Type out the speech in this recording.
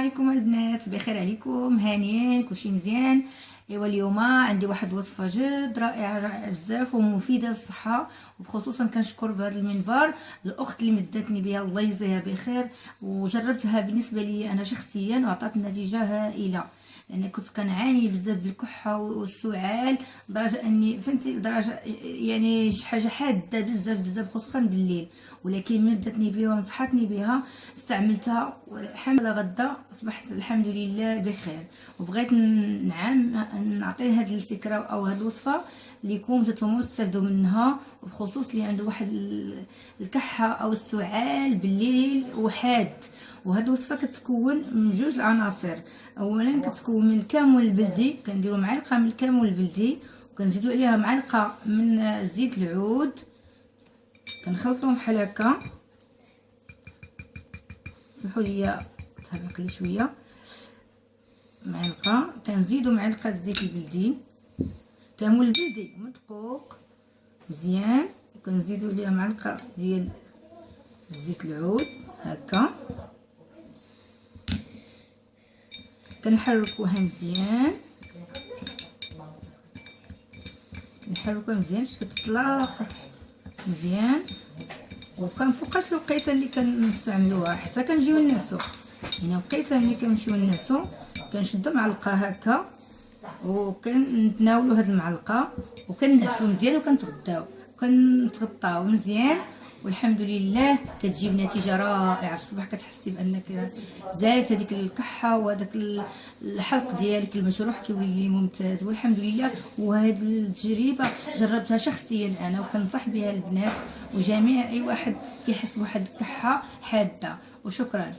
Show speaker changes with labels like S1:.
S1: عليكم البنات، بخير عليكم، هانيين كلشي مزيان. ايوا اليوم عندي واحد الوصفه جد رائعه بزاف ومفيده للصحه، وبخصوصا كنشكر بهذا المنبر الاخت اللي مدتني بها، الله يجزيها بخير. وجربتها بالنسبه لي انا شخصيا وعطات نتيجه هائله، لان كنت كنعاني بزاف بالكحه والسعال لدرجه اني فهمتي، لدرجه يعني شي حاجه حاده بزاف بزاف خصوصا بالليل. ولكن من بداتني بها ونصحتني بها استعملتها، والحمد لله غدا اصبحت الحمد لله بخير. وبغيت نعطي هذه الفكره او هذه الوصفه ليكم نتوما تستافدوا منها، وبخصوص اللي عنده واحد الكحه او السعال بالليل وحاد. وهذه الوصفه كتكون من جوج العناصر. اولا كتكون من الكمون البلدي، كنديروا معلقه من الكمون البلدي وكنزيدوا عليها معلقه من زيت العود، كنخلطوهم بحال هكا. سمحوا لي تهرق لي شويه. معلقه كنزيدوا معلقه زيت البلدي، كمون البلدي مدقوق مزيان، وكنزيدوا عليها معلقه ديال زيت العود هكا. كنحركوها مزيان، نحركوها مزيان باش كتطلق مزيان. وكنفوقاش الوقيته اللي كنستعملوها حتى كنجيو نعسو، يعني وقيته ملي كنمشيو نعسو كنشدو معلقه هكا وكنتناولوا هاد المعلقه وكنعسو مزيان وكنتغطاو مزيان. والحمد لله كتجيب نتيجه رائعه. في الصباح كتحسي بانك زالت هذيك الكحه وهذاك الحلق ديالك المجروح كيولي ممتاز، والحمد لله. وهذه التجربه جربتها شخصيا انا، وكنصح بها البنات وجميع اي واحد كيحس بواحد الكحه حاده. وشكرا.